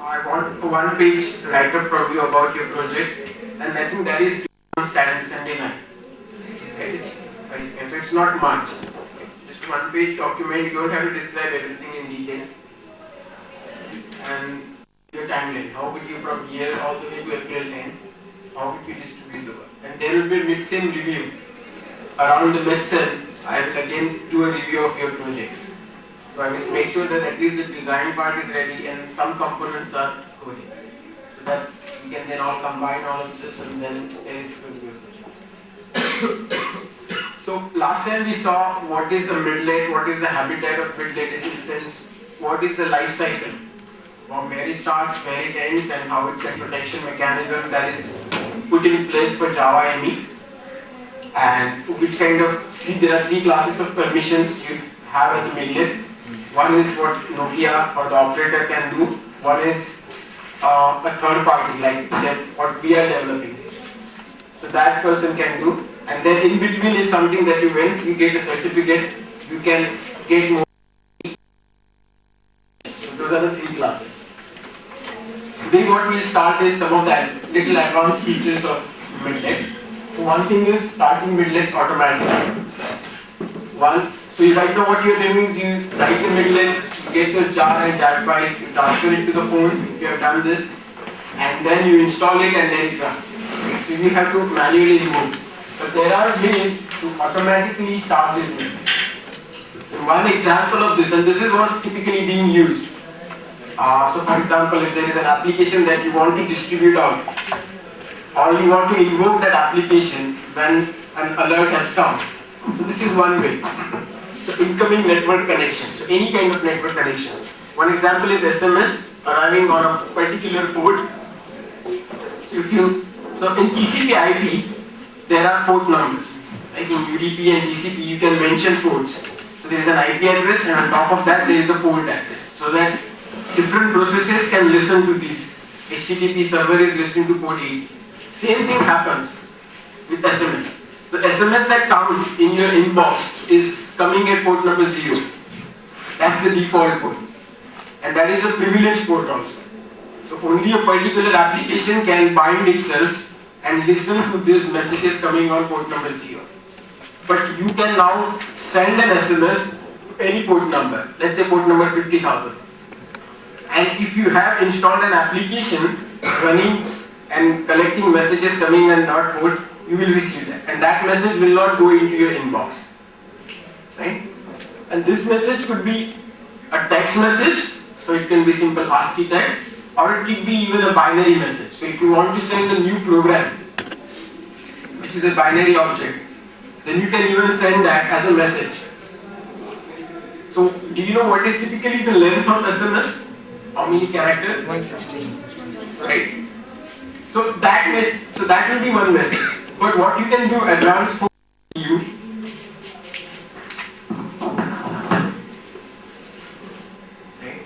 I want a one-page write-up from you about your project, and I think that is due on Saturday, Sunday night. Okay, so it's not much. Just one-page document. You don't have to describe everything in detail. And your timeline. How would you from here all the way to April 10? How would you distribute the work? And there will be a mid-sem review. Around the mid-sem, I will again do a review of your projects. So I will make sure that at least the design part is ready and some components are coded. So that we can then all combine all of this and then execute your project. So last time we saw what is the midlet, what is the habitat of midlet in the sense, what is the life cycle. From where it starts, where it ends, and how it the protection mechanism that is put in place for Java ME, and which kind of there are three classes of permissions you have as a midlet. One is what Nokia or the operator can do. One is a third party, like what we are developing. So that person can do, and then in between is something that you once you get a certificate, you can get more. So those are the three classes. Today what we'll start is some of the little advanced features of midlets. So one thing is starting midlets automatically. So right now what you're doing is you write the midlet, you get the jar and jar file, you transfer it to the phone if you have done this, and then you install it and then it runs. So you have to manually remove. But there are ways to automatically start this midlet. So one example of this, and this is what's typically being used. So for example, if there is an application that you want to distribute out, or you want to invoke that application when an alert has come. So this is one way. So incoming network connection. So any kind of network connection. One example is SMS arriving on a particular port. So in TCP/IP, there are port numbers. Like in UDP and TCP, you can mention ports. So there is an IP address, and on top of that, there is the port address. So that different processes can listen to this. HTTP server is listening to port 80. Same thing happens with SMS. So SMS that comes in your inbox is coming at port number 0. That's the default port. And that is a privileged port also. So only a particular application can bind itself and listen to these messages coming on port number 0. But you can now send an SMS to any port number. Let's say port number 50,000. And if you have installed an application running and collecting messages coming on that port, you will receive that. And that message will not go into your inbox. Right? And this message could be a text message, so it can be simple ASCII text, or it could be even a binary message. So if you want to send a new program, which is a binary object, then you can even send that as a message. So do you know what is typically the length of SMS? How many characters? 116. Right. So that will be one message. But what you can do advanced for you. Right.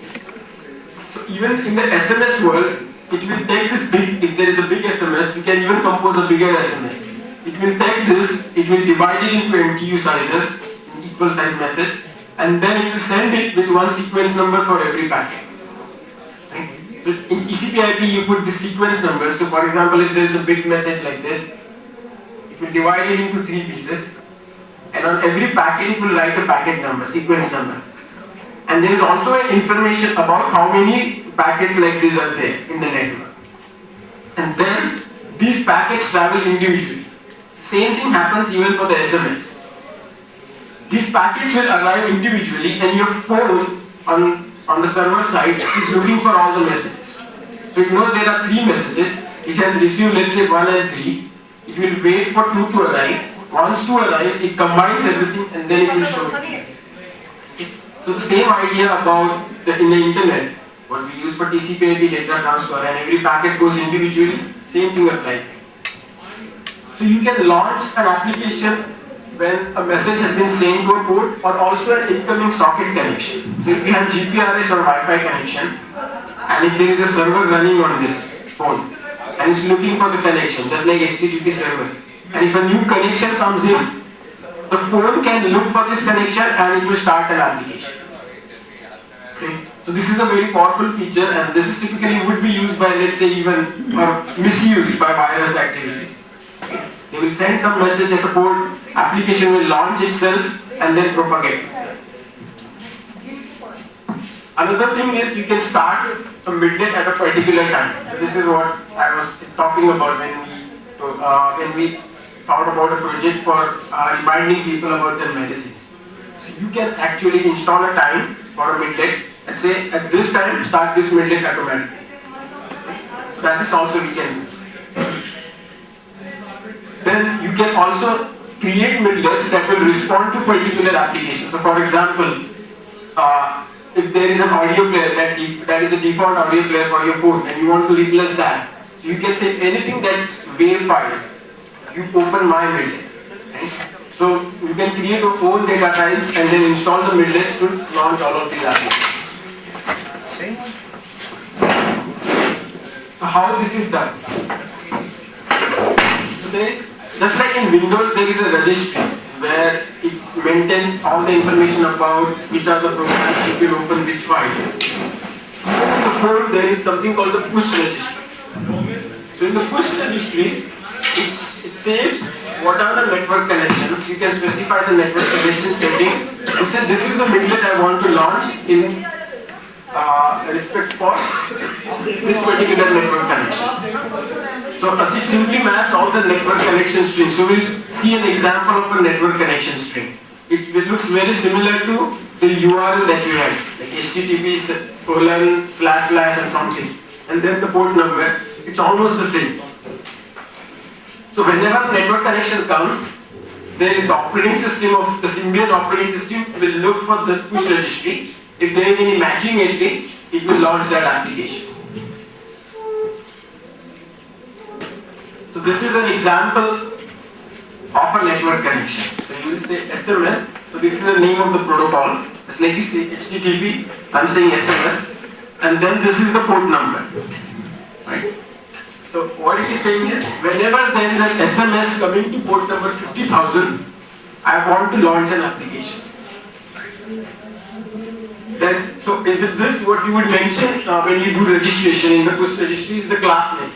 So even in the SMS world, it will take this big. If there is a big SMS, you can even compose a bigger SMS. It will take this. It will divide it into MTU sizes, equal size message, and then it will send it with one sequence number for every packet. So in TCP/IP, you put the sequence number. So for example, if there is a big message like this, it will divide it into 3 pieces, and on every packet it will write a packet number, sequence number. And there is also an information about how many packets like this are there in the network. And then these packets travel individually. Same thing happens even for the SMS. These packets will arrive individually, and your phone on the server side is looking for all the messages. So you know there are 3 messages. It has received, let's say, 1 and 3. It will wait for 2 to arrive. Once 2 arrives, it combines everything and then it will show it. So the same idea about in the internet, what we use for TCP/IP data transfer, and every packet goes individually, same thing applies. So you can launch an application when a message has been sent to a port, or also an incoming socket connection. So if you have GPRS or Wi-Fi connection, and if there is a server running on this phone, and it's looking for the connection, just like HTTP server, and if a new connection comes in, the phone can look for this connection and it will start an application. Okay. So this is a very powerful feature, and this is typically would be used by, let's say, even or misused by virus activities. They will send some message at a port, application will launch itself and then propagate itself. Another thing is you can start a midlet at a particular time. So this is what I was talking about when we thought about a project for reminding people about their medicines. So you can actually install a time for a midlet and say at this time start this midlet automatically. So that is also we can do. Then you can also create midlets that will respond to particular applications. So for example, if there is an audio player that is a default audio player for your phone and you want to replace that, so you can say anything that's WAV file, you open my midlet. Right? So you can create your own data types and then install the midlets to launch all of these applications. So how this is done? So there is, just like in Windows, there is a registry where it maintains all the information about which are the programs, if you open which files. In the phone, there is something called the push registry. So in the push registry, it saves what are the network connections. You can specify the network connection setting and say this is the midlet I want to launch in respect for this particular network connection. So it simply maps all the network connection strings. So we'll see an example of a network connection string. It looks very similar to the URL that you write, like http:// and something, and then the port number. It's almost the same. So whenever network connection comes, there is the operating system of the Symbian operating system will look for this push registry. If there is any matching entry, it will launch that application. So this is an example of a network connection. So you will say SMS. So this is the name of the protocol. Just like you say HTTP, I'm saying SMS, and then this is the port number. Right? So what it is saying is, whenever there is an SMS coming to port number 50,000, I want to launch an application. Then, so with this, what you would mention when you do registration in the push registry is the class name.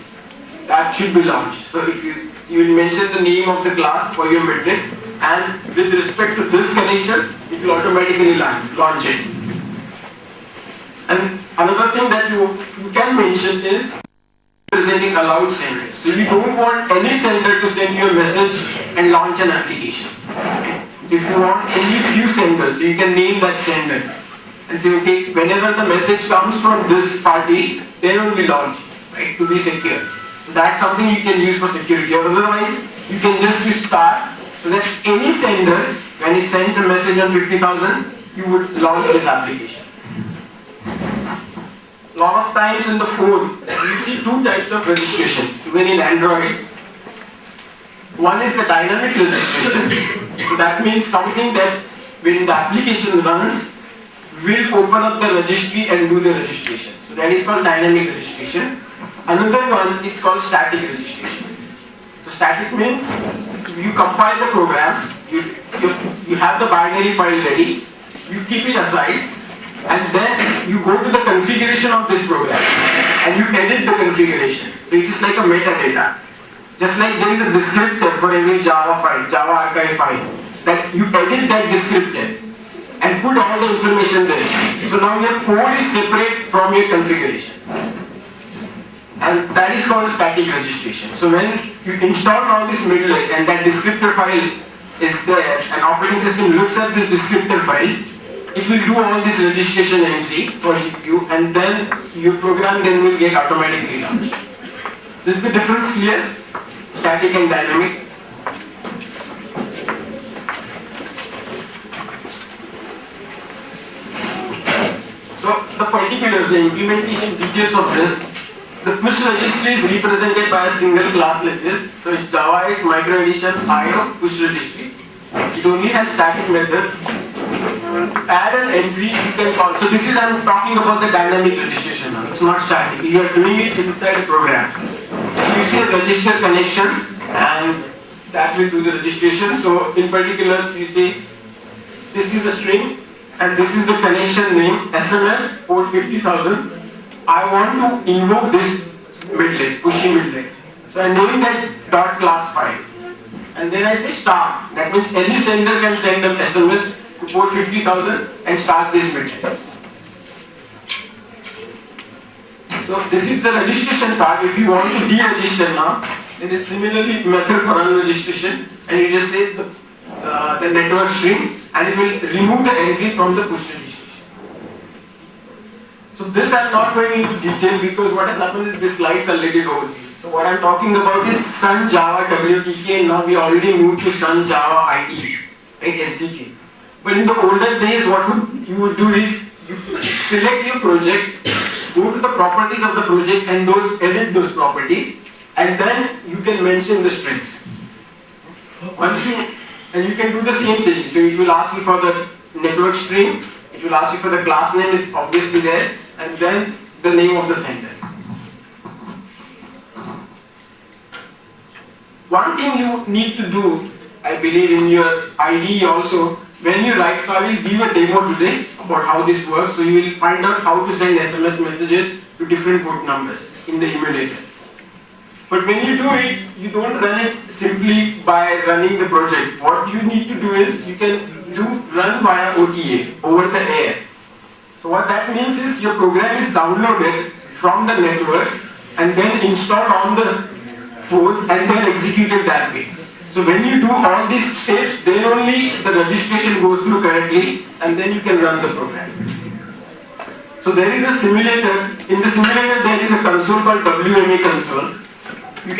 That should be launched. So if you will mention the name of the class for your midlet, and with respect to this connection, it will automatically launch it. And another thing that you can mention is representing allowed senders. So you don't want any sender to send you a message and launch an application. So if you want only few senders, so you can name that sender and say, okay, whenever the message comes from this party, they will be launched, right, to be secure. So that's something you can use for security. Otherwise, you can just use star, so that any sender, when it sends a message on 50,000, you would launch this application. A lot of times in the phone, you see two types of registration, even in Android. One is the dynamic registration. So that means something that when the application runs, will open up the registry and do the registration. So that is called dynamic registration. Another one is called static registration. So static means you compile the program, you have the binary file ready, you keep it aside, and then you go to the configuration of this program and you edit the configuration. So it is like a metadata. Just like there is a descriptor for every Java file, Java archive file, that you edit that descriptor and put all the information there. So now your code is separate from your configuration. And that is called static registration. So when you install all this midlet and that descriptor file is there, and operating system looks at this descriptor file, it will do all this registration entry for you, and then your program then will get automatically launched. Is the difference clear? Static and dynamic. So the particulars, the implementation details of this. The push registry is represented by a single class like this. So it's Java, it's micro edition, IO, push registry. It only has static methods. Add an entry, you can call. So this is, I'm talking about the dynamic registration now. It's not static. You are doing it inside a program. So you see a register connection and that will do the registration. So in particular, you say this is the string and this is the connection name SMS port 50,000. I want to invoke this midlet, pushy midlet. So I name that dot class file, and then I say start. That means any sender can send an SMS to port 50,000 and start this midlet. So this is the registration part. If you want to deregister now, there is similarly method for unregistration, and you just say the network string, and it will remove the entry from the push registration. So this I am not going into detail because what has happened is this slides are little old. So what I am talking about is Sun Java WTK. Now we already moved to Sun Java IDE, right, SDK. But in the older days, what you would do is you select your project, go to the properties of the project, and edit those properties, and then you can mention the strings. And you can do the same thing. So it will ask you for the network string, it will ask you for the class name is obviously there, and then the name of the sender. One thing you need to do, I believe, in your IDE also, when you write, so I will give a demo today about how this works, so you will find out how to send SMS messages to different port numbers in the emulator. But when you do it, you don't run it simply by running the project. What you need to do is you can run via OTA, over the air. So what that means is your program is downloaded from the network and then installed on the phone and then executed that way. So when you do all these steps, then only the registration goes through correctly, and then you can run the program. So there is a simulator. In the simulator there is a console called WMA console. You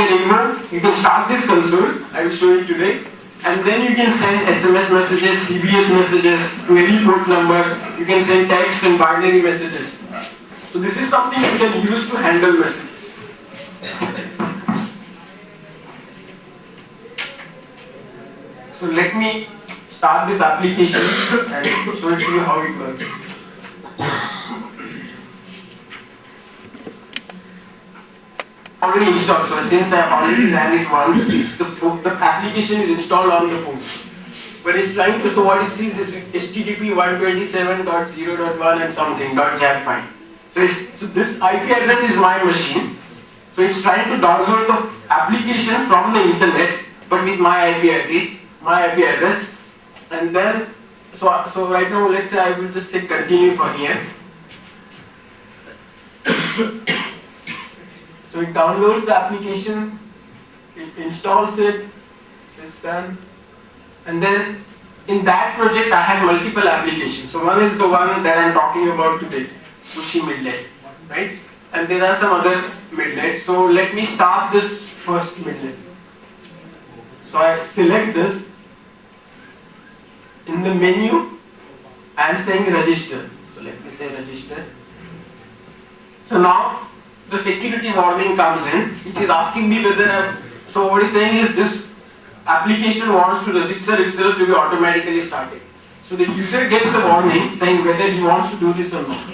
can start this console, I will show you today, and then you can send SMS messages, CBS messages to any port number. You can send text and binary messages. So this is something you can use to handle messages. So let me start this application and show it to you how it works. Already installed, so since I have already ran it once, the application is installed on the phone. But it's trying to, so what it sees is HTTP 127.0.1 and something, .jab file. So this IP address is my machine. So it's trying to download the application from the internet, but with my IP address, and then, so right now, let's say I will just say continue for here. So it downloads the application, it installs it, it's done, and then in that project I have multiple applications. So one is the one that I'm talking about today, Pushy Midlet, right? And there are some other midlets. So let me start this first midlet. So I select this. In the menu, I am saying register. So let me say register. So now the security warning comes in, which is asking me whether so what it's saying is this application wants to register itself to be automatically started. So the user gets a warning saying whether he wants to do this or not.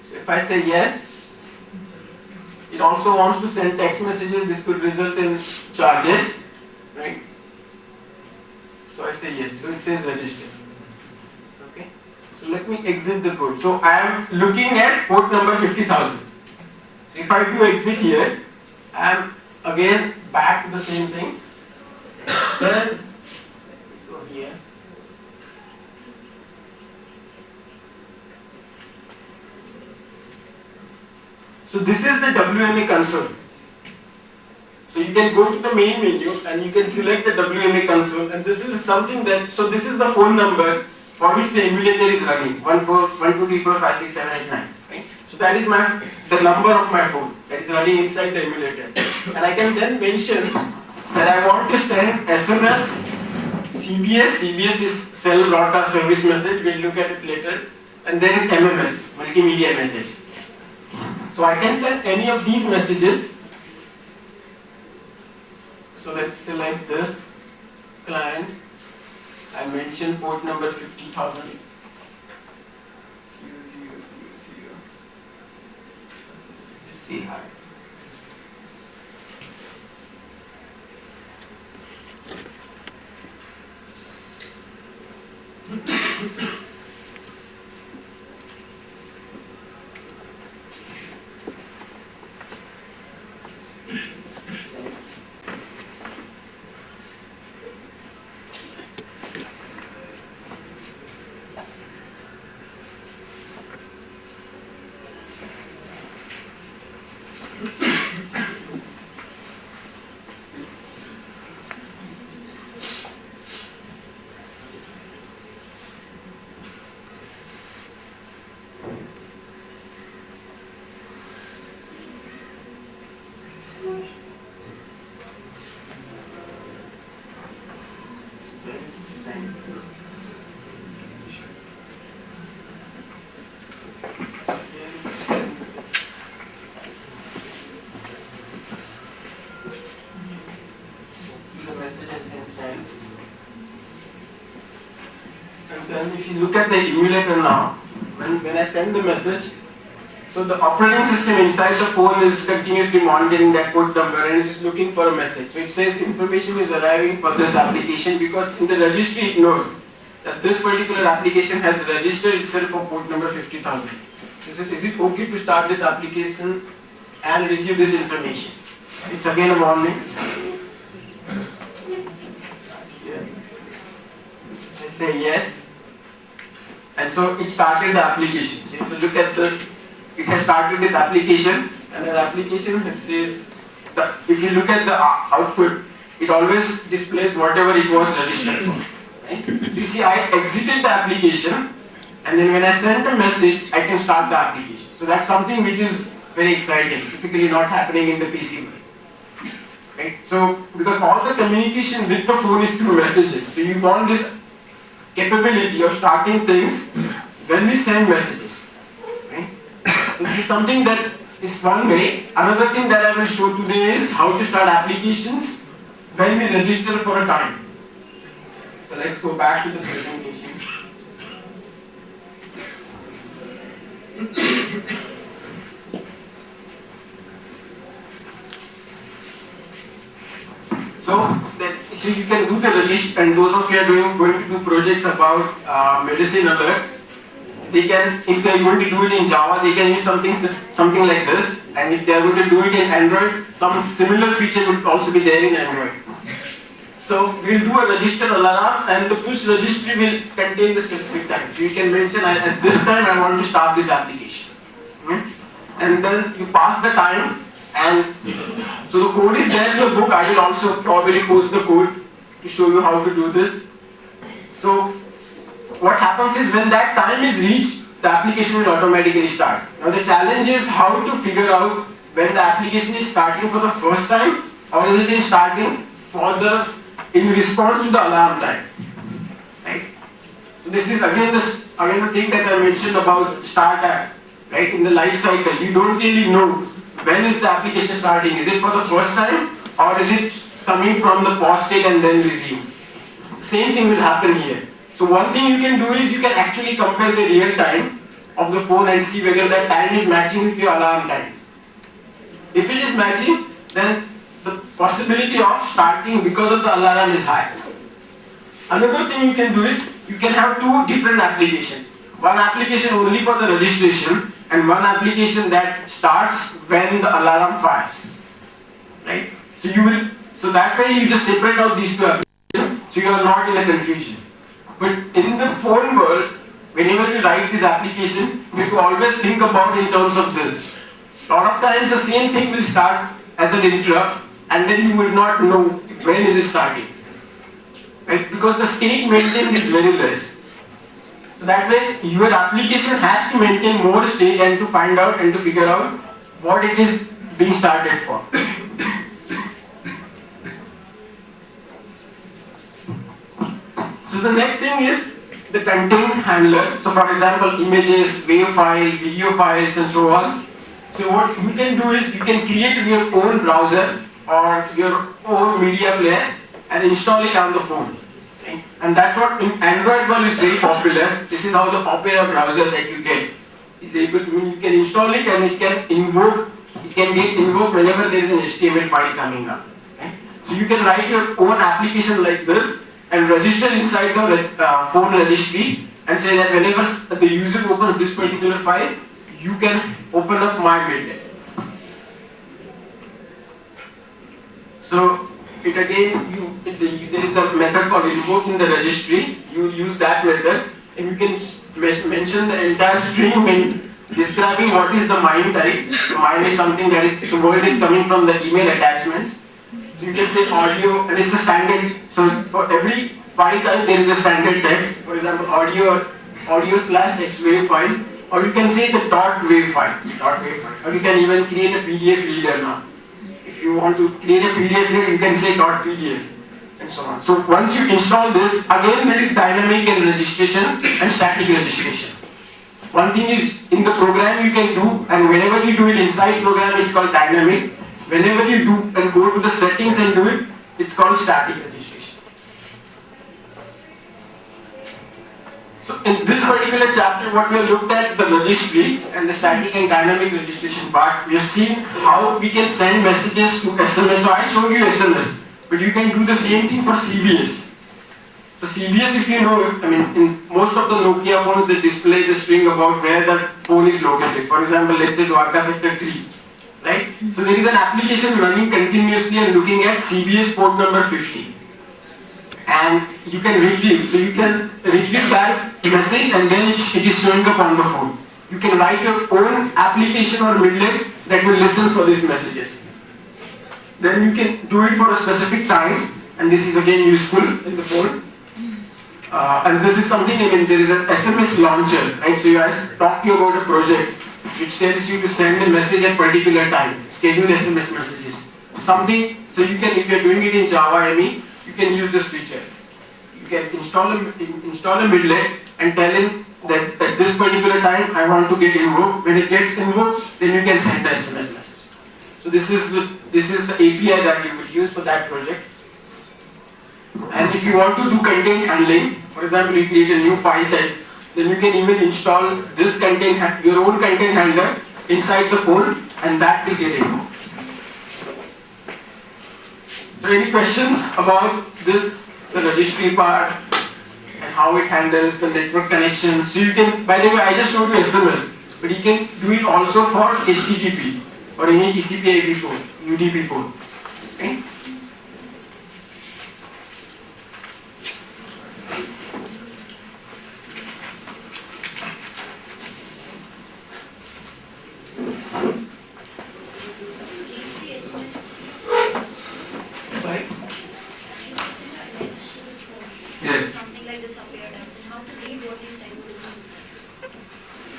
So if I say yes, it also wants to send text messages. This could result in charges, right? So I say yes. So it says register. Okay. So let me exit the code. So I am looking at port number 50,000. If I do exit here, I am again back to the same thing. Then go here. So this is the WMA console. So you can go to the main menu and you can select the WMA console, and this is something that, so this is the phone number for which the emulator is running, 142345678, right? So that is the number of my phone that is running inside the emulator. And I can then mention that I want to send SMS, CBS is Cell Broadcast Service Message, we'll look at it later, and there is MMS, Multimedia Message. So I can send any of these messages. So let's select this client. I mentioned port number 50,000. 0000. Just say hi. if you look at the emulator now, when I send the message, so the operating system inside the phone is continuously monitoring that port number and it is looking for a message. So it says information is arriving for this application because in the registry it knows that this particular application has registered itself for port number 50,000. So is it okay to start this application and receive this information? It's again a warning. I say yes. And so it started the application. So if you look at this, it has started this application, and the application says that if you look at the output, it always displays whatever it was registered for. Right? So you see, I exited the application, and then when I send a message, I can start the application. So that's something which is very exciting, typically not happening in the PC world. Right? So because all the communication with the phone is through messages, so you want this capability of starting things when we send messages. Right? So this is something that is one way. Another thing that I will show today is how to start applications when we register for a time. So let's go back to the presentation. So you can do the register, and those of you are going to do projects about medicine alerts, they can, if they are going to do it in Java, they can use something like this, and if they are going to do it in Android, some similar feature will also be there in Android. So we'll do a register alarm, and the push registry will contain the specific time. So you can mention at this time I want to start this application, and then you pass the time. And so the code is there in the book. I will also probably post the code to show you how to do this. So what happens is when that time is reached, the application will automatically start. Now the challenge is how to figure out when the application is starting for the first time or is it starting in response to the alarm time. Right? So this is again the thing that I mentioned about start app. Right? In the life cycle, you don't really know when is the application starting? Is it for the first time or is it coming from the pause state and then resume? Same thing will happen here. So one thing you can do is you can actually compare the real time of the phone and see whether that time is matching with your alarm time. If it is matching, then the possibility of starting because of the alarm is high. Another thing you can do is you can have two different applications. One application only for the registration and one application that starts when the alarm fires. Right? So that way you just separate out these two applications so you are not in a confusion. But in the phone world, whenever you write this application, you have to always think about in terms of this. A lot of times the same thing will start as an interrupt and then you will not know when is it starting. Right? Because the state maintained is very less. So that way your application has to maintain more state and to find out and to figure out what it is being started for. So the next thing is the content handler. So for example, images, WAV file, video files and so on. So what you can do is you can create your own browser or your own media player and install it on the phone. And that's what in Android world is very popular. This is how the Opera browser that you get is able to, you can install it and it can get invoked whenever there is an HTML file coming up. Okay? So you can write your own application like this and register inside the phone registry and say that whenever the user opens this particular file, you can open up my build. So it again, there is a method called invoke in the registry. You use that method and you can mention the entire string when describing what is the MIME type. So MIME is something that is, the word is coming from the email attachments. So you can say audio and it's a standard. So for every file type there is a standard text. For example, audio/xwave file, or you can say the .wav file. Or you can even create a PDF reader now. If you want to create a PDF reader, you can say .pdf and so on. So once you install this, again there is dynamic and registration and static registration. One thing is in the program you can do, and whenever you do it inside program, it's called dynamic. Whenever you do and go to the settings and do it, it's called static registration. So in this particular chapter, what we have looked at the registry and the static and dynamic registration part. We have seen how we can send messages to SMS. So I showed you SMS, but you can do the same thing for CBS. So CBS, if you know, I mean, in most of the Nokia phones, they display the string about where that phone is located. For example, let's say Dwarka Sector 3, right? So there is an application running continuously and looking at CBS port number 50. And you can retrieve, so you can retrieve that message and then it is showing up on the phone. You can write your own application or midlet that will listen for these messages. Then you can do it for a specific time, and this is again useful in the phone. And this is something, I mean, there is an SMS launcher, right? So you guys talk to you about a project which tells you to send a message at particular time, schedule SMS messages. Something, so you can, if you are doing it in Java ME, you can use this feature. You can install a midlet and tell him that at this particular time I want to get invoked. When it gets invoked, then you can send the SMS message. So this is the API that you would use for that project. And if you want to do content handling, for example, you create a new file type, then you can even install this your own content handler inside the phone, and that will get invoked. So any questions about this, the registry part, and how it handles the network connections? So you can, by the way, I just showed you SMS, but you can do it also for HTTP or any TCP/IP port, UDP port. Okay?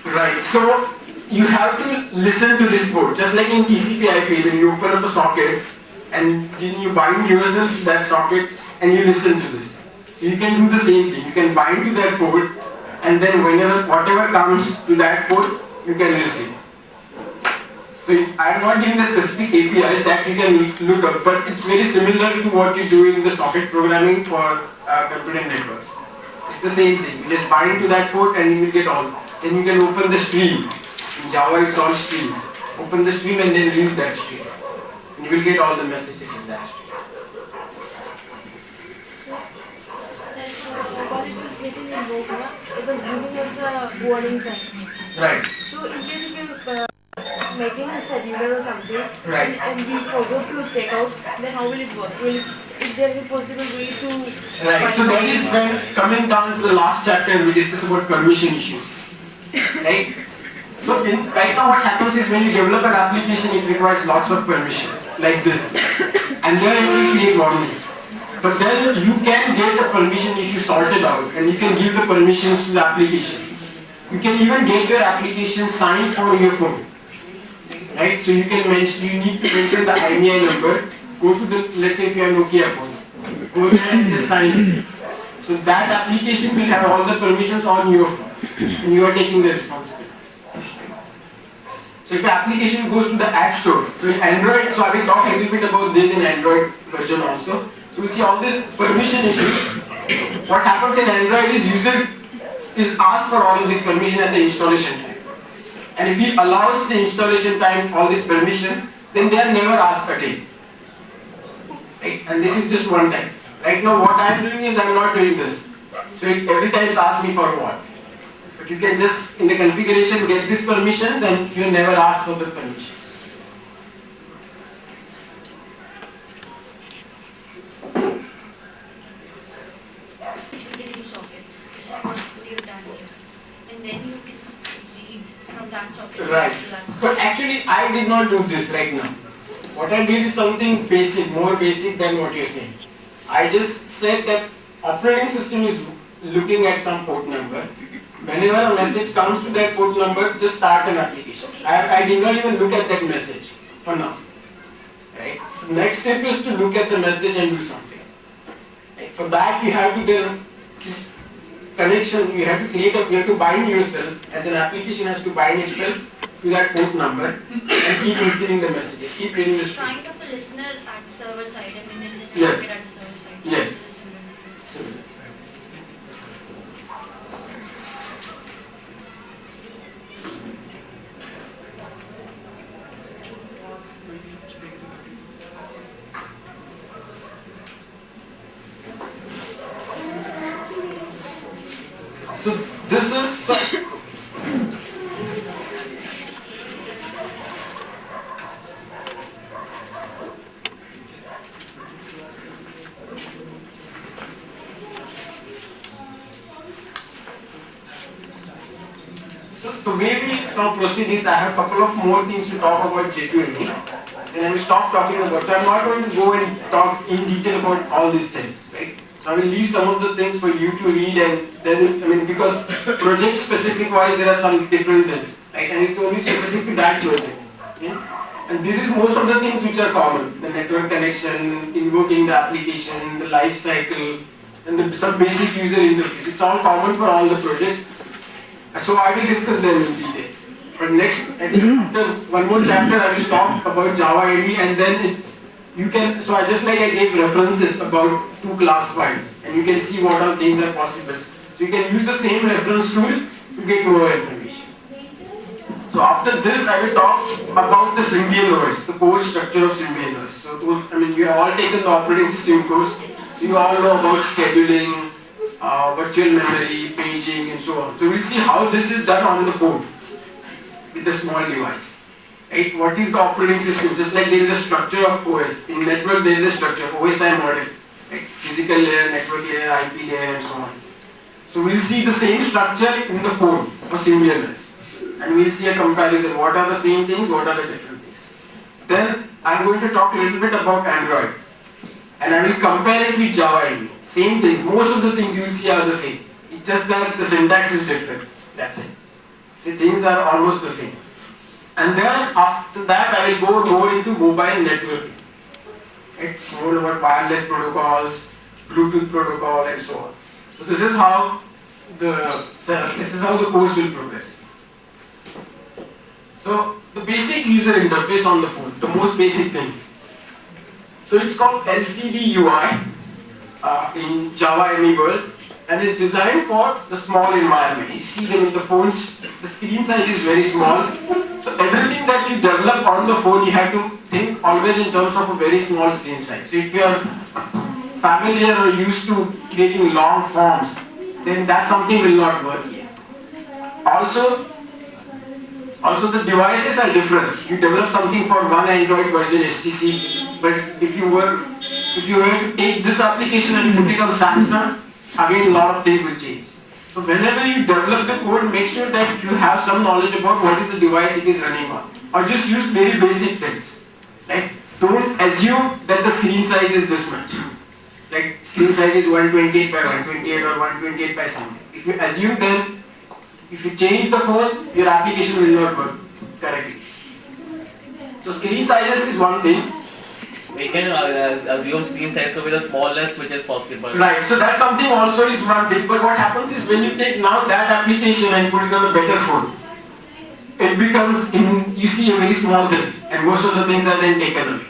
Right, so you have to listen to this port, just like in TCP/IP, when you open up a socket and then you bind yourself to that socket and you listen to this. So you can do the same thing. You can bind to that port, and then whatever comes to that port, you can listen. So I am not giving the specific APIs that you can look up, but it's very similar to what you do in the socket programming for computer networks. It's the same thing. You just bind to that port and you will get all. Then you can open the stream. In Java, it's all streams. Open the stream and then read that stream. And you will get all the messages in that stream. It was giving us a warning sign. Right. So in case if you're making a scheduler or something, right, and we forgot to take out, then how will it work? Is there any possible way to... Right, so that is when coming down to the last chapter, we discuss about permission issues. Right? So right now what happens is when you develop an application, it requires lots of permissions, like this. And then it will create warnings. But then you can get the permission issue sorted out and you can give the permissions to the application. You can even get your application signed for your phone. Right? So you can mention, you need to mention the IMEI number, go to the, let's say if you have Nokia phone, go there and just sign it. So that application will have all the permissions on your phone and you are taking the responsibility. So if your application goes to the App Store, so in Android, so I will talk a little bit about this in Android version also. So we'll see all these permission issues. What happens in Android is user is asked for all of this permission at the installation time. And if he allows the installation time all this permission, then they are never asked again. Right? And this is just one time. Right now what I am doing is I am not doing this. So it every time asks me for what. But you can just in the configuration get these permissions and you never ask for the permissions. Right. But actually I did not do this right now. What I did is something basic, more basic than what you are saying. I just said that operating system is looking at some port number. Whenever a message comes to that port number, just start an application. I did not even look at that message for now. Right? The next step is to look at the message and do something. Right? For that you have to then connection, you have to create you have to bind yourself, as an application has to bind itself to that port number and keep receiving the messages, keep reading the stream. Kind of a listener at the server side, I mean a listener yes. at the server side. Yes. So the way we now proceed is I have a couple of more things to talk about J2ME now. Then I will stop talking about. So I'm not going to go and talk in detail about all these things, right? So I will leave some of the things for you to read, and then because project specific wise there are some different things, right? And it's only specific to that project. Yeah? And this is most of the things which are common: the network connection, invoking the application, the life cycle, and some basic user interface. It's all common for all the projects. So I will discuss them in detail. But next, I think after one more chapter, I will talk about Java AD, and then you can. So I gave references about 2 class files, and you can see what all things are possible. So you can use the same reference tool to get more information. So after this, I will talk about the Symbian OS, the core structure of Symbian OS. So you have all taken the operating system course, so you all know about scheduling, virtual memory, paging, and so on. So we'll see how this is done on the phone with a small device. Right? What is the operating system? Just like there is a structure of OS. In network there is a structure, OSI model. Right? Physical layer, network layer, IP layer, and so on. So we'll see the same structure in the phone for Symbian OS. And we'll see a comparison. What are the same things, what are the different things. Then I'm going to talk a little bit about Android. And I will compare it with Java EE. Same thing, most of the things you will see are the same. It's just that the syntax is different. That's it. See, things are almost the same. And then after that I will go more into mobile networking. Right? More about wireless protocols, Bluetooth protocol, and so on. So this is how the course will progress. So the basic user interface on the phone, the most basic thing. So it's called LCD UI in Java ME world, and is designed for the small environment. You see them in the phones, the screen size is very small. So everything that you develop on the phone, you have to think always in terms of a very small screen size. So if you are familiar or used to creating long forms, then that something will not work here. Also the devices are different. You develop something for one Android version HTC, but if you were to take this application and put it on Samsung, again a lot of things will change. So whenever you develop the code, make sure that you have some knowledge about what is the device it is running on, or just use very basic things. Like, don't assume that the screen size is this much. Like screen size is 128 by 128 or 128 by something. If you assume, then if you change the phone, your application will not work correctly. So screen sizes is one thing. We can assume screen size will be the smallest which is possible. Right, so that something also is one thing, but what happens is when you take now that application and put it on a better phone, it becomes, you see a very small thing, and most of the things are then taken away.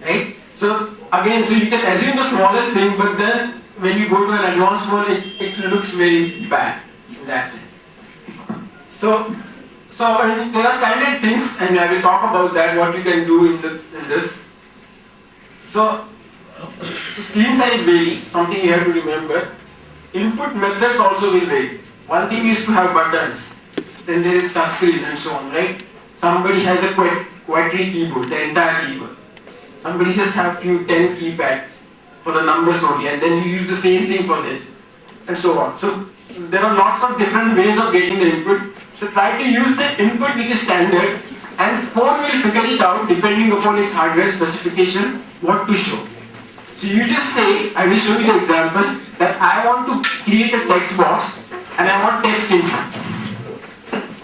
Right? So again, so you can assume the smallest thing, but then when you go to an advanced phone, it looks very bad. That's it. So there are standard things, and I will talk about that, what you can do in this. So screen size vary, something you have to remember. Input methods also will vary. One thing is to have buttons, then there is touchscreen and so on, right? Somebody has a quadri keyboard, the entire keyboard. Somebody just have few 10 keypads for the numbers only, and then you use the same thing for this, and so on. So there are lots of different ways of getting the input. So try to use the input which is standard, and phone will figure it out depending upon its hardware specification what to show. So you just say, I will show you the example, that I want to create a text box and I want text input.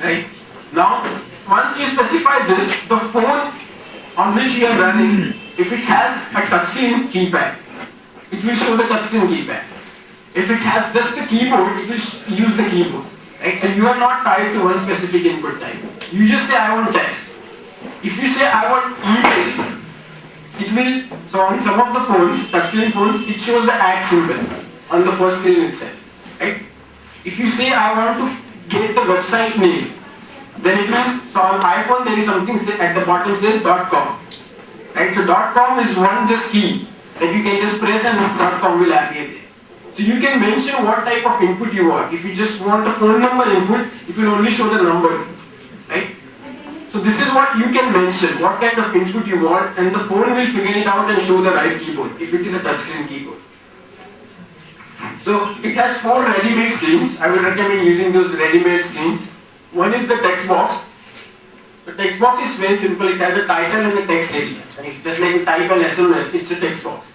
Right? Now, once you specify this, the phone on which you are running, if it has a touchscreen keypad, it will show the touchscreen keypad. If it has just the keyboard, it will use the keyboard. Right? So you are not tied to one specific input type. You just say I want text. If you say I want email, it will, so on some of the phones, touchscreen phones, it shows the @ symbol on the first screen itself. Right? If you say I want to get the website name, then it will, so on iPhone there is something at the bottom says .com. Right? So .com is one just key that you can just press and .com will appear there. So you can mention what type of input you want. If you just want the phone number input, it will only show the number, right? So this is what you can mention, what kind of input you want, and the phone will figure it out and show the right keyboard, if it is a touchscreen keyboard. So it has 4 ready-made screens. I will recommend using those ready-made screens. One is the text box. The text box is very simple. It has a title and a text area. And if just like you type an SMS, it's a text box.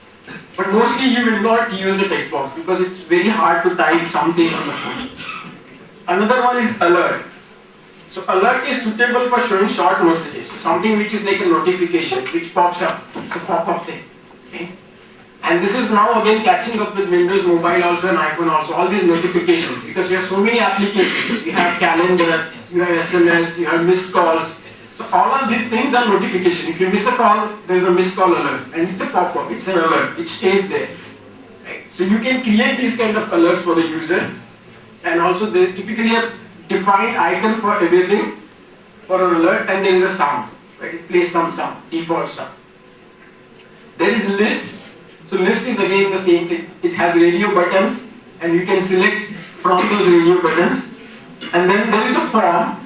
But mostly you will not use the text box because it's very hard to type something on the phone. Another one is alert. So alert is suitable for showing short messages. So something which is like a notification which pops up. It's a pop-up thing. Okay? And this is now again catching up with Windows Mobile also and iPhone also. All these notifications because you have so many applications. You have calendar, you have SMS, you have missed calls. So all of these things are notification. If you miss a call, there is a missed call alert, and it's a pop-up. It's an alert. It stays there. Right? So you can create these kind of alerts for the user, and also there is typically a defined icon for everything for an alert, and there is a sound. Right? It plays some sound, default sound. There is list. So list is again the same thing. It has radio buttons, and you can select from those radio buttons. And then there is a form.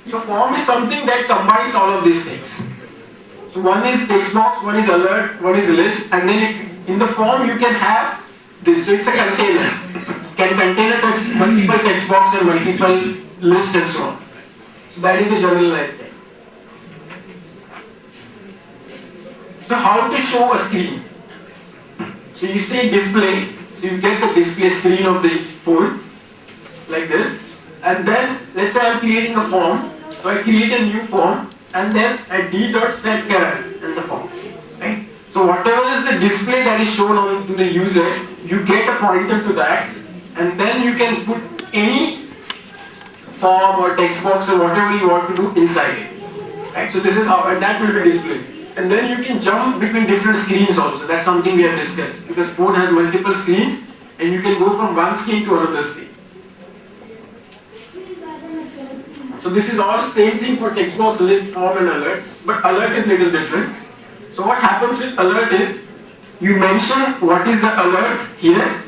So form is something that combines all of these things. So one is text box, one is alert, one is list, and then if in the form you can have this. So it's a container. Can contain a multiple text box and multiple lists and so on. So that is a generalized thing. So how to show a screen? So you say display. So you get the display screen of the phone like this. And then let's say I am creating a form. So I create a new form and then I d.set current in the form. Right? So whatever is the display that is shown on to the user, you get a pointer to that, and then you can put any form or text box or whatever you want to do inside it. Right? So this is how, and that will be displayed. And then you can jump between different screens also. That's something we have discussed. Because phone has multiple screens and you can go from one screen to another screen. So this is all same thing for text box, list, form and alert, but alert is little different. So what happens with alert is, you mention what is the alert here,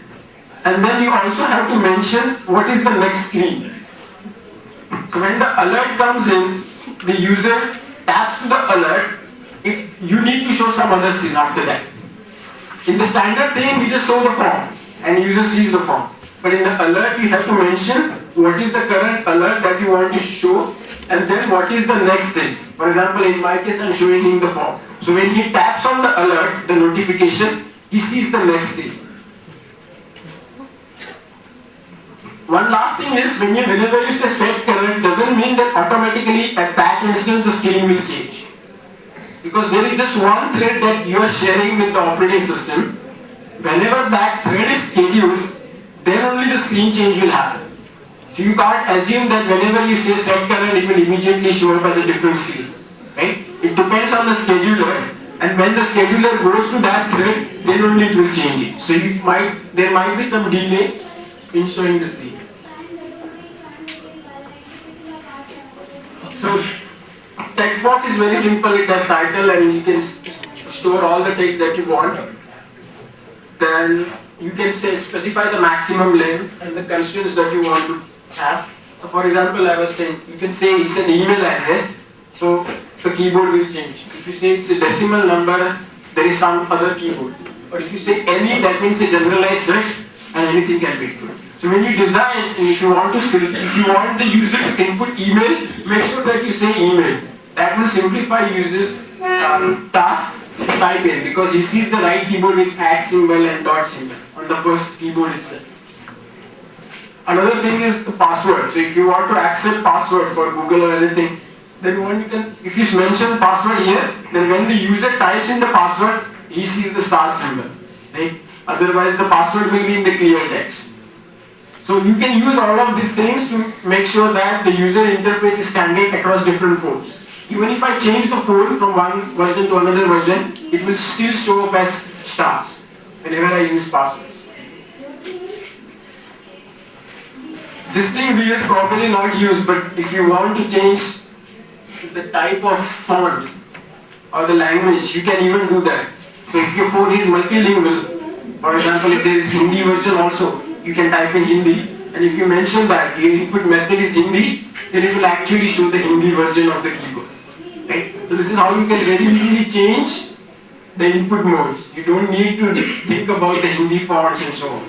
and then you also have to mention what is the next screen. So when the alert comes in, the user taps to the alert, you need to show some other screen after that. In the standard thing, we just show the form, and user sees the form. But in the alert, you have to mention what is the current alert that you want to show, and then what is the next thing. For example, in my case, I'm showing him the form. So when he taps on the alert, the notification, he sees the next thing. One last thing is, whenever you say set current, doesn't mean that automatically at that instance the screen will change. Because there is just one thread that you are sharing with the operating system. Whenever that thread is scheduled, then only the screen change will happen. So you can't assume that whenever you say set current, it will immediately show up as a different screen. Right? It depends on the scheduler, and when the scheduler goes to that thread, then only it will change it. So there might be some delay in showing the screen. So text box is very simple. It has title and you can store all the text that you want. Then you can specify the maximum length and the constraints that you want to have. So for example, I was saying you can say it's an email address, so the keyboard will change. If you say it's a decimal number, there is some other keyboard. Or if you say any, that means a generalized text and anything can be put. So when you design, if you want the user to input email, make sure that you say email. That will simplify user's task to type in, because he sees the right keyboard with @ symbol and dot symbol on the first keyboard itself. Another thing is the password. So if you want to accept password for Google or anything, then if you mention password here, then when the user types in the password, he sees the star symbol. Right? Otherwise the password will be in the clear text. So you can use all of these things to make sure that the user interface is standard across different phones. Even if I change the phone from one version to another version, it will still show up as stars whenever I use passwords. This thing we will probably not use, but if you want to change the type of font or the language, you can even do that. So if your phone is multilingual, For example, if there is Hindi version also, you can type in Hindi, and if you mention that your input method is Hindi, then it will actually show the Hindi version of the keyboard. Right? So this is how you can very easily change the input modes. You don't need to think about the Hindi fonts and so on.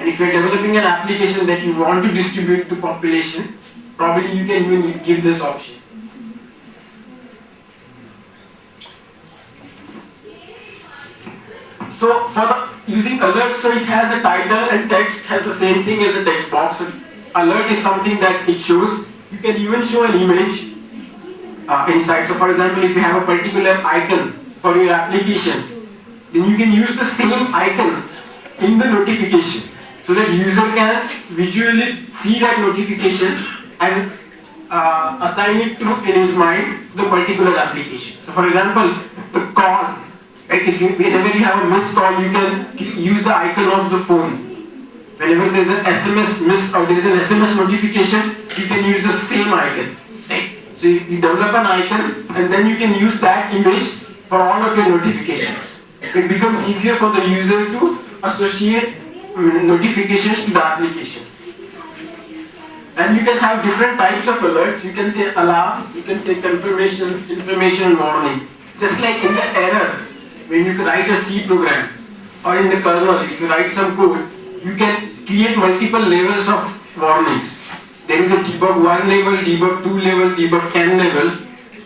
And if you are developing an application that you want to distribute to population, probably you can even give this option. So for the using alert, so it has a title and text has the same thing as the text box. So alert is something that it shows. You can even show an image inside. So for example, if you have a particular icon for your application, then you can use the same icon in the notification, so that user can visually see that notification and assign it to in his mind the particular application. So for example, the call, right? Whenever you have a missed call, you can use the icon of the phone. Whenever there is an SMS missed or there is an SMS notification, you can use the same icon. Right? So you develop an icon and then you can use that image for all of your notifications. It becomes easier for the user to associate notifications to the application. And you can have different types of alerts. You can say alarm, you can say confirmation, information, and warning. Just like in the error, when you write a C program, or in the kernel, if you write some code, you can create multiple levels of warnings. There is a debug 1 level, debug 2 level, debug 10 level.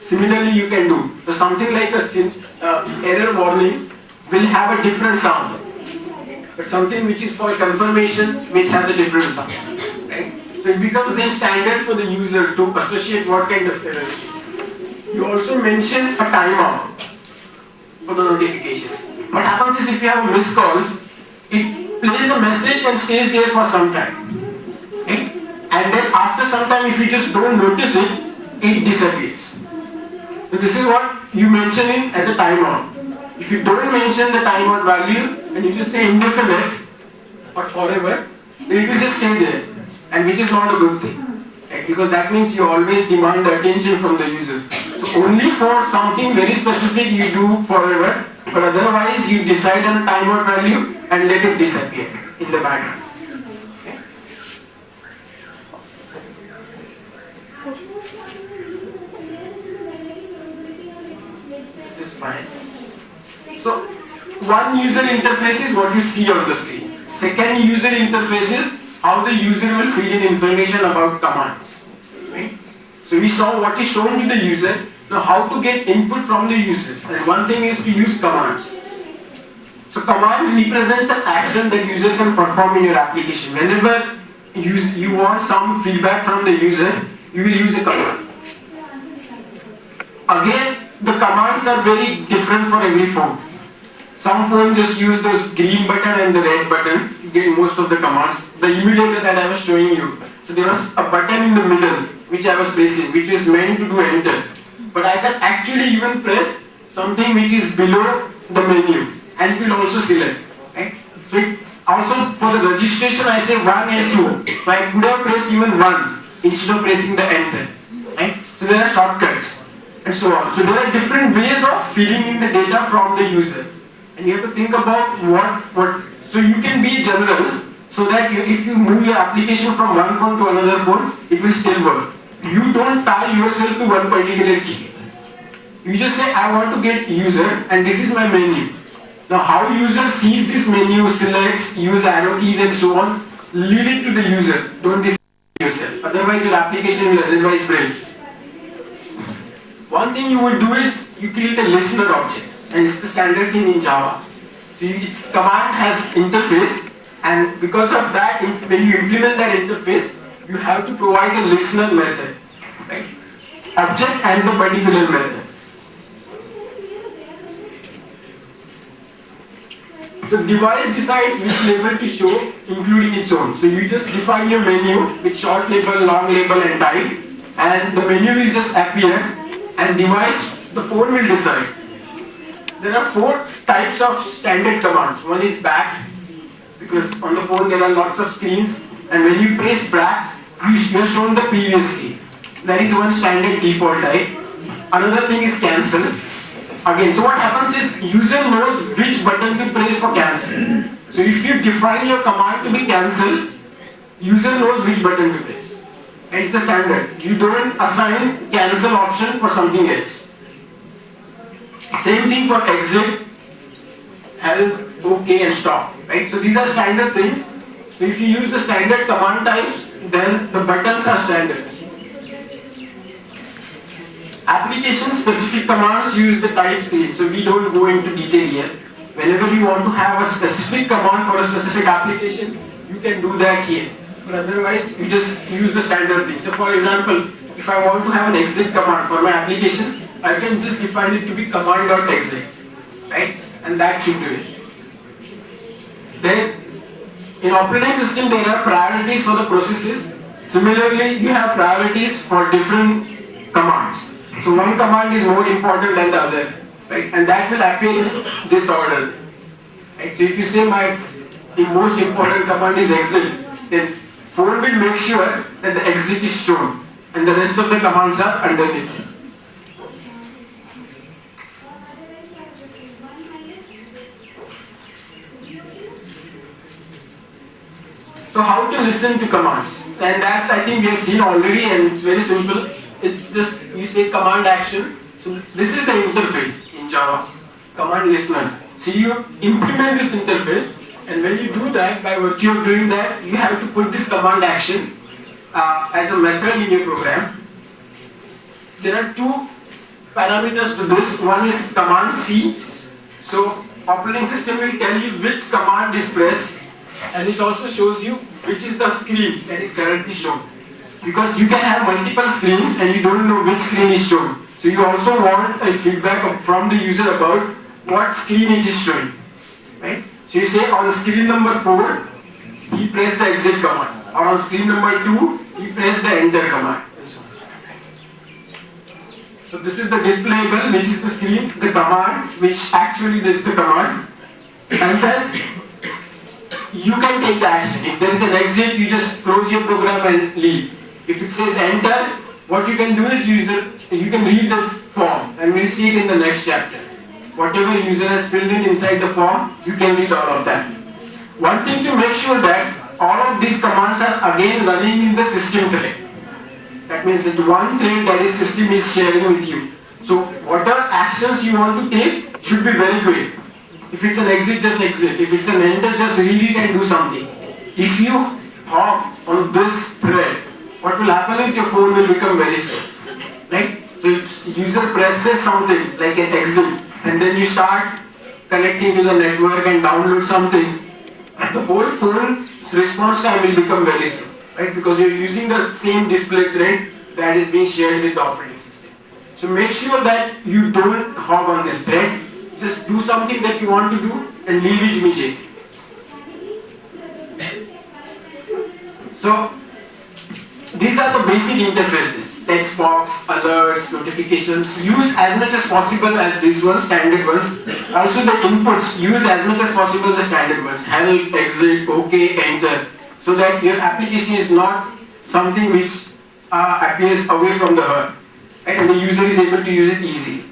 Similarly, you can do. So something like a error warning will have a different sound. But something which is for confirmation, which has a different sound. Right? So it becomes then standard for the user to associate what kind of error it is. You also mention a timeout for the notifications. What happens is if you have a missed call, it plays a message and stays there for some time. Right? And then after some time, if you just don't notice it, it disappears. So this is what you mention in as a timeout. If you don't mention the timeout value and you just say indefinite or forever, then it will just stay there, and which is not a good thing. Right? Because that means you always demand the attention from the user. So only for something very specific you do forever, but otherwise you decide on a timeout value and let it disappear in the background. Okay? This is fine. So one user interface is what you see on the screen. Second user interface is how the user will feed in information about commands. Right? So we saw what is shown to the user. Now how to get input from the user. And one thing is to use commands. So command represents an action that user can perform in your application. Whenever you want some feedback from the user, you will use a command. Again, the commands are very different for every phone. Some phones just use this green button and the red button to get most of the commands. The emulator that I was showing you, so there was a button in the middle which I was pressing, which is meant to do enter. But I can actually even press something which is below the menu, and it will also select. Right? So it also for the registration I say 1 and 2. So I could have pressed even 1 instead of pressing the enter. Right? So there are shortcuts and so on. So there are different ways of feeding in the data from the user. And you have to think about what so you can be general, so that if you move your application from one phone to another phone, it will still work. You don't tie yourself to one particular key. You just say, I want to get user and this is my menu. Now how user sees this menu, selects, use arrow keys and so on, leave it to the user. Don't decide yourself. Otherwise your application will otherwise break. One thing you will do is you create a listener object. And it's the standard thing in Java. So its command has interface, and because of that, when you implement that interface, you have to provide a listener method, right? Object and the particular method. So device decides which label to show, including its own. So you just define your menu with short label, long label, and type, and the menu will just appear, and device, the phone will decide. There are 4 types of standard commands. One is back, because on the phone there are lots of screens, and when you press back, you are shown the previous key. That is one standard default type. Another thing is cancel. Again, so what happens is user knows which button to press for cancel. So if you define your command to be cancel, user knows which button to press. It's the standard. You don't assign cancel option for something else. Same thing for exit, help, OK and stop. Right? So these are standard things. So if you use the standard command types, then the buttons are standard. Application specific commands use the type screen. So we don't go into detail here. Whenever you want to have a specific command for a specific application, you can do that here. But otherwise, you just use the standard thing. So for example, if I want to have an exit command for my application, I can just define it to be command.exit, right? And that should do it. Then, in operating system, there are priorities for the processes. Similarly, you have priorities for different commands. So one command is more important than the other, right? And that will appear in this order. Right? So if you say the most important command is exit, then phone will make sure that the exit is shown and the rest of the commands are underneath. So how to listen to commands? And that's, I think we have seen already, and it's very simple. It's just you say command action. So this is the interface in Java, command listener. So you implement this interface, and when you do that, by virtue of doing that, you have to put this command action as a method in your program. There are two parameters to this. One is command C. So operating system will tell you which command is pressed, and it also shows you which is the screen that is currently shown. Because you can have multiple screens and you don't know which screen is shown. So you also want a feedback from the user about what screen it is showing. Right? So you say on screen number 4, he pressed the exit command. Or on screen number 2, he pressed the enter command. So this is the displayable, which is the screen, the command, which actually this is the command. And then you can take the action. If there is an exit, you just close your program and leave. If it says enter, what you can do is you can read the form, and we'll see it in the next chapter. Whatever user has filled in inside the form, you can read all of that. One thing to make sure that all of these commands are again running in the system thread. That means that one thread that is system is sharing with you. So whatever actions you want to take should be very quick. If it's an exit, just exit. If it's an enter, just read it and do something. If you hop on this thread, what will happen is your phone will become very slow. Right? So if user presses something like an exit, and then you start connecting to the network and download something, the whole phone response time will become very slow. Right? Because you're using the same display thread that is being shared with the operating system. So make sure that you don't hop on this thread. Just do something that you want to do and leave it immediately. So these are the basic interfaces: text box, alerts, notifications. Use as much as possible as these ones, standard ones. Also the inputs, use as much as possible the standard ones: help, exit, OK, enter, so that your application is not something which appears away from the herd, right? And the user is able to use it easily.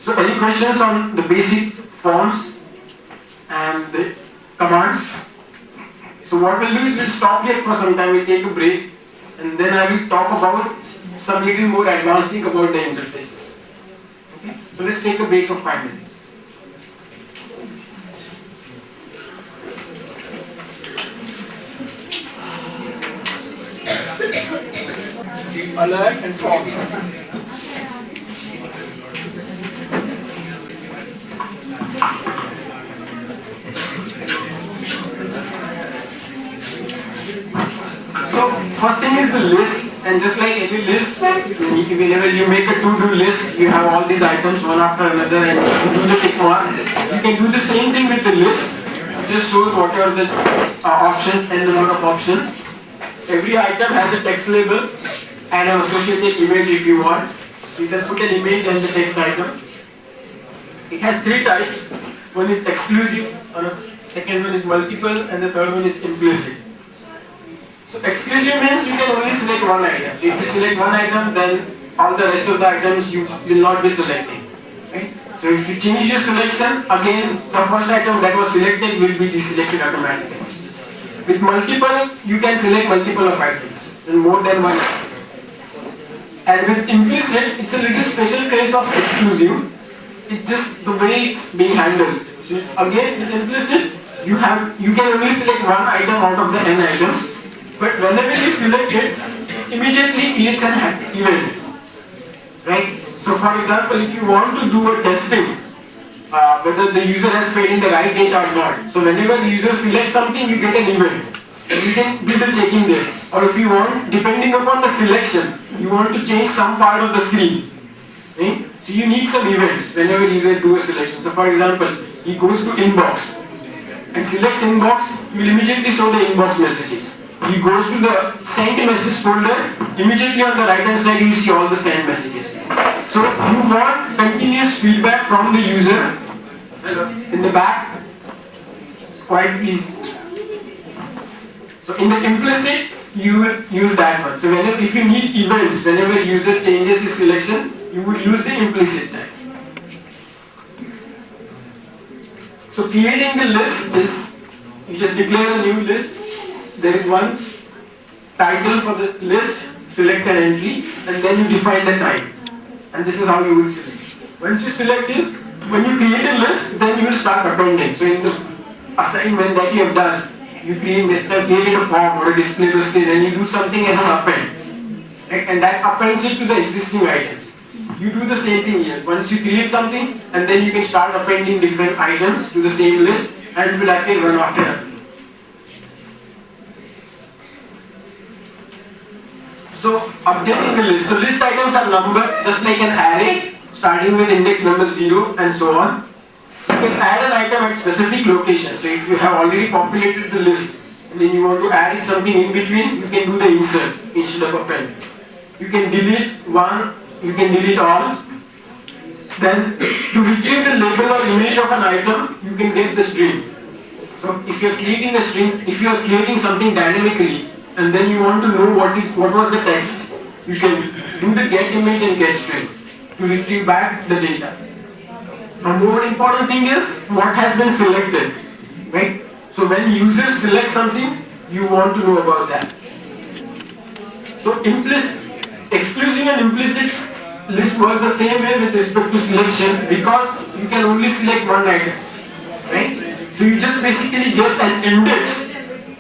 So any questions on the basic forms and the commands? So what we'll do is we'll stop here for some time, we'll take a break, and then I will talk about some little more advanced thing about the interfaces. Okay? So let's take a break of 5 minutes. Alert and forms. So first thing is the list, and just like any list, whenever you make a to-do list, you have all these items one after another and you do the tick mark. You can do the same thing with the list. It just shows what are the options and number of options. Every item has a text label and an associated image if you want. So you can put an image and the text item. It has 3 types. One is exclusive, second one is multiple, and the third one is implicit. So exclusive means you can only select one item. So if you select one item, then all the rest of the items you will not be selecting. Right? So if you change your selection, again the first item that was selected will be deselected automatically. With multiple, you can select multiple of items and more than one item. And with implicit, it's a little special case of exclusive. It's just the way it's being handled. So again, with implicit, you can only select one item out of the n items, but whenever you select it, immediately creates an event, right? So for example, if you want to do a testing, whether the user has fed in the right data or not, so whenever the user selects something, you get an event, and you can do the checking there. Or if you want, depending upon the selection, you want to change some part of the screen, right? So you need some events whenever user do a selection. So for example, he goes to inbox and selects inbox, you will immediately show the inbox messages. He goes to the sent message folder, immediately on the right hand side you see all the sent messages. So you want continuous feedback from the user. In the back, it's quite easy. So in the implicit, you will use that one. So whenever, if you need events, whenever user changes his selection, you would use the implicit type. So creating the list is, you just declare a new list. There is one title for the list, select an entry, and then you define the type. And this is how you will select. Once you select this, when you create a list, then you will start appending. So in the assignment that you have done, you created a form or a display list, and you do something as an append. Right? And that appends it to the existing items. You do the same thing here. Once you create something, and then you can start appending different items to the same list, and it will appear one after another. So updating the list. So list items are numbered just like an array, starting with index number 0 and so on. You can add an item at specific location. So if you have already populated the list and then you want to add something in between, you can do the insert instead of append. You can delete one, you can delete all. Then to retrieve the label or image of an item, you can get the string. So if you are creating a string, if you are creating something dynamically, and then you want to know what was the text, you can do the get image and get string to retrieve back the data. A more important thing is what has been selected, right? So when users select something, you want to know about that. So exclusive and implicit list work the same way with respect to selection, because you can only select one item, right? So you just basically get an index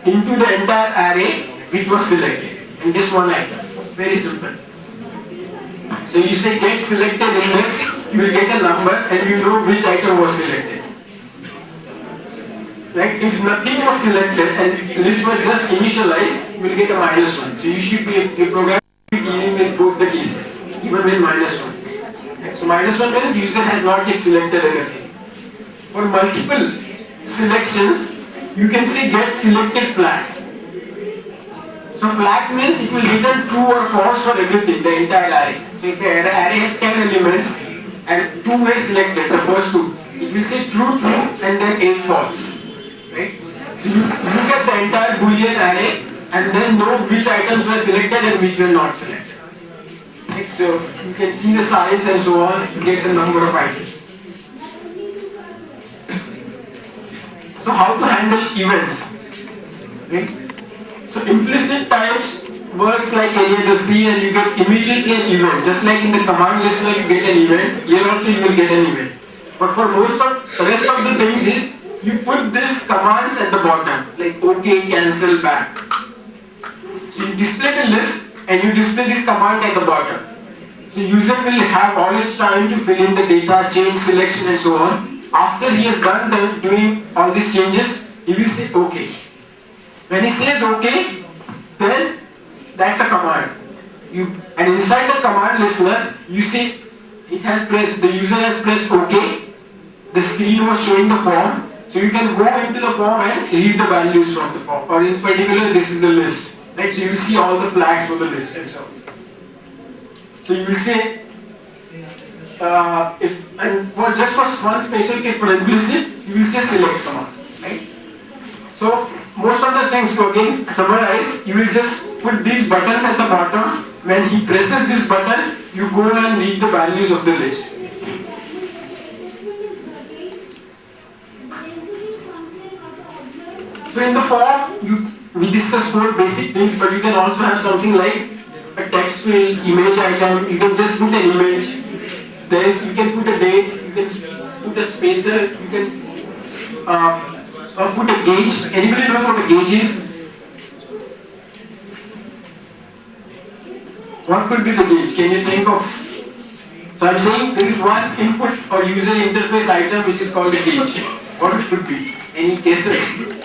into the entire array which was selected in just one item. Very simple. So you say get selected index, you will get a number and you know which item was selected. Right? If nothing was selected and list was just initialized, you will get a -1. So you should be a program dealing with both the cases, even with -1. Right? So -1 means user has not yet selected anything. For multiple selections, you can say get selected flags. So flags means it will return true or false for everything, the entire array. So if your array has 10 elements and 2 were selected, the first 2, it will say true, true, and then 8 false. Right? So you look at the entire Boolean array and then know which items were selected and which were not selected. Right? So you can see the size and so on to get the number of items. So how to handle events? Right? So implicit types works like any other screen and you get immediately an event. Just like in the command listener you get an event, here also you will get an event. But for most of the rest of the things is, you put these commands at the bottom, like OK, cancel, back. So you display the list and you display this command at the bottom. So user will have all its time to fill in the data, change selection and so on. After he has done doing all these changes, he will say OK. When he says OK, then that's a command. And inside the command listener, you see the user has pressed OK. The screen was showing the form. So you can go into the form and read the values from the form. Or in particular, this is the list. Right? So you will see all the flags for the list and so on. So you will say, just for one special case for implicit, you will say select command. Right? So most of the things to again summarize, you will just put these buttons at the bottom. When he presses this button, you go and read the values of the list. So in the form, we discussed 4 basic things, but you can also have something like a text field, image item. You can just put an image. Then you can put a date. You can put a spacer. You can put a gauge. Anybody knows what a gauge is? What could be the gauge? Can you think of? So I'm saying there is one input or user interface item which is called a gauge. What it could be? Any guesses?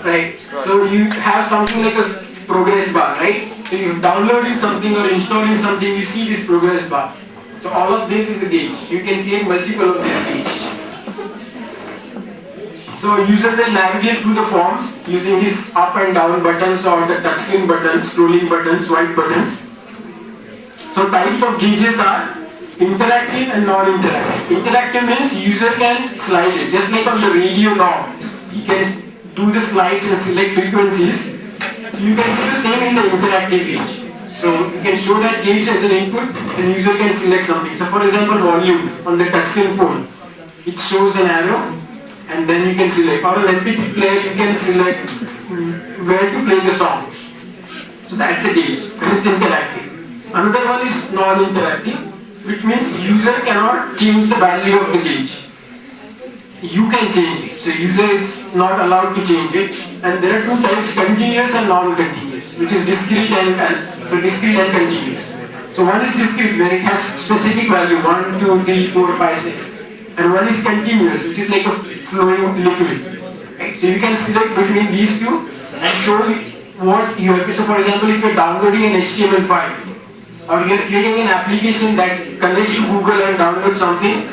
Right. So you have something like a progress bar, right? So you've downloaded something or installing something, you see this progress bar. So all of this is a gauge. You can create multiple of these gauges. So user will navigate through the forms using his up and down buttons or the touchscreen buttons, scrolling buttons, swipe buttons. So types of gauges are interactive and non-interactive. Interactive means user can slide it, just like on the radio knob. He can do the slides and select frequencies. You can do the same in the interactive gauge. So you can show that gauge as an input and user can select something. So for example, volume on the touchscreen phone, it shows an arrow and then you can select. Or an MP3 player, you can select where to play the song. So that's a gauge and it's interactive. Another one is non-interactive, which means user cannot change the value of the gauge. You can change it. So user is not allowed to change it. And there are 2 types, continuous and non-continuous, which is discrete and continuous. So one is discrete where it has specific value 1, 2, 3, 4, 5, 6. And one is continuous, which is like a flowing liquid. Right? So you can select between these two and show what you have. So for example, if you're downloading an HTML file or you're creating an application that connects to Google and download something,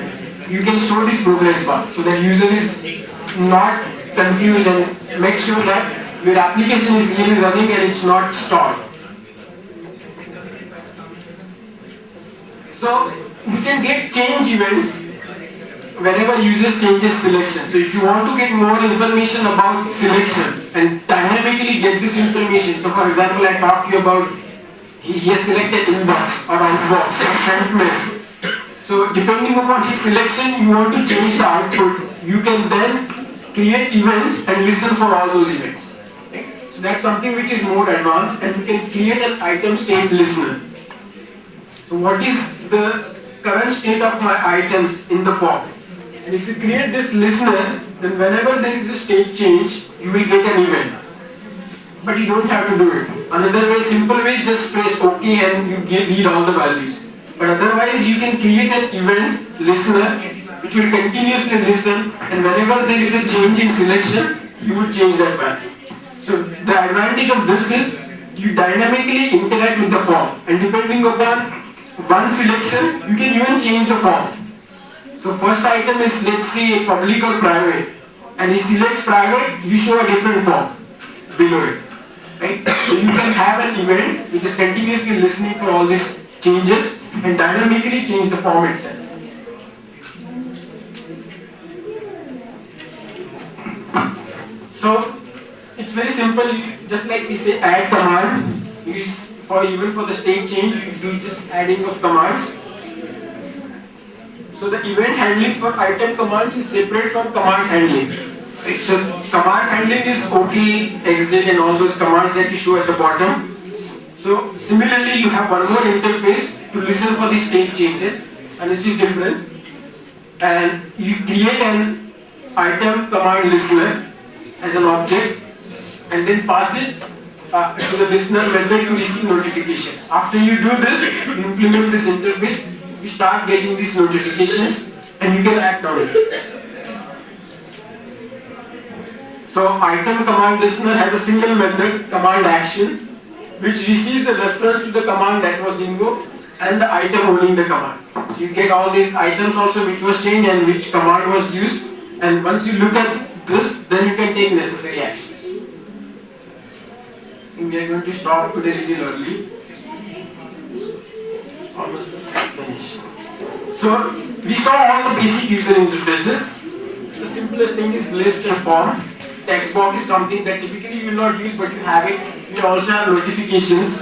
you can show this progress bar so that user is not confused and make sure that your application is really running and it's not stalled. So we can get change events whenever users changes selection. So if you want to get more information about selections and dynamically get this information, so for example, I talked to you about he has selected inbox or outbox or sent mess. So depending upon his selection, you want to change the output. You can then create events and listen for all those events. Okay? So that's something which is more advanced, and you can create an item state listener. So what is the current state of my items in the form? And if you create this listener, then whenever there is a state change, you will get an event. But you don't have to do it. Another way, simple way, just press OK and you read all the values. But otherwise, you can create an event listener which will continuously listen, and whenever there is a change in selection, you will change that value. So the advantage of this is you dynamically interact with the form, and depending upon one selection, you can even change the form. So first item is, let's say, public or private, and he selects private, you show a different form below it. Right? So you can have an event which is continuously listening for all these changes and dynamically change the form itself. So it's very simple. Just like we say add command, even for the state change, you do just adding of commands. So the event handling for item commands is separate from command handling. Right? So command handling is OK, exit and all those commands that you show at the bottom. So similarly, you have one more interface to listen for the state changes, and this is different. And you create an item command listener as an object and then pass it to the listener method to receive notifications. After you do this, you implement this interface, you start getting these notifications and you can act on it. So item command listener has a single method, command action, which receives a reference to the command that was invoked and the item holding the command. So you get all these items also which was changed and which command was used, and once you look at this, then you can take necessary actions. I think we are going to stop today a little early. Almost finished. So we saw all the basic user interfaces. The simplest thing is list and form. Text box is something that typically you will not use, but you have it. You also have notifications.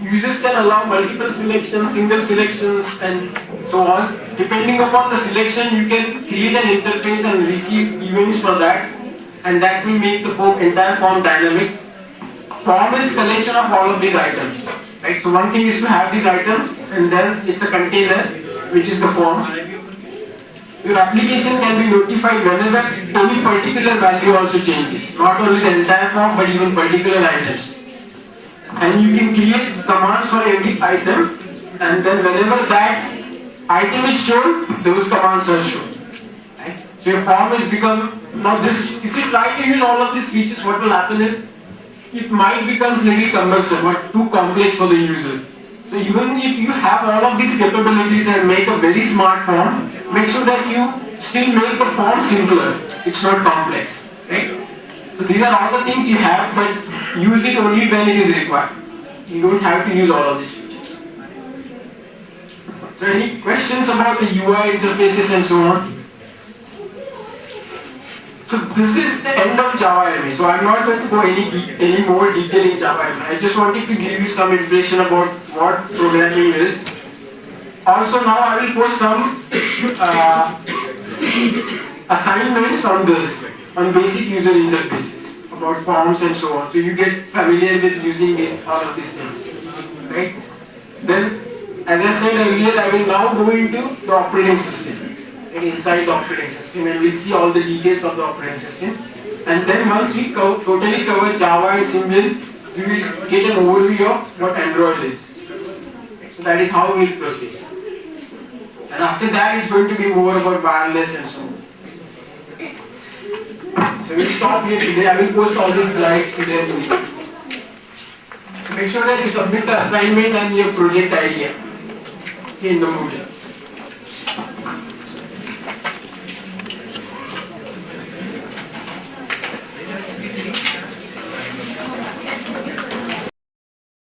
Users can allow multiple selections, single selections, and so on. Depending upon the selection, you can create an interface and receive events for that, and that will make the entire form dynamic. Form is collection of all of these items, right? So one thing is to have these items, and then it's a container, which is the form. Your application can be notified whenever any particular value also changes, not only the entire form but even particular items. And you can create commands for every item, and then whenever that item is shown, those commands are shown. Right? So your form has become, now this, if you try to use all of these features, what will happen is, it might become little cumbersome or too complex for the user. So even if you have all of these capabilities and make a very smart form, make sure that you still make the form simpler. It's not complex, right? So these are all the things you have, but use it only when it is required. You don't have to use all of these features. So any questions about the UI interfaces and so on? So this is the end of Java ME. So I'm not going to go any more detail in Java ME. I just wanted to give you some information about what programming is. Also now I will post some assignments on this, on basic user interfaces, about forms and so on. So you get familiar with using all of these things, right? Then, as I said earlier, I will now go into the operating system. Inside the operating system, and we'll see all the details of the operating system. And then once we totally cover Java and Symbian, we will get an overview of what Android is. So that is how we will proceed. And after that, it's going to be more about wireless and so on. Okay. So we'll stop here today. I will post all these slides to their link. Make sure that you submit the assignment and your project idea in the Moodle.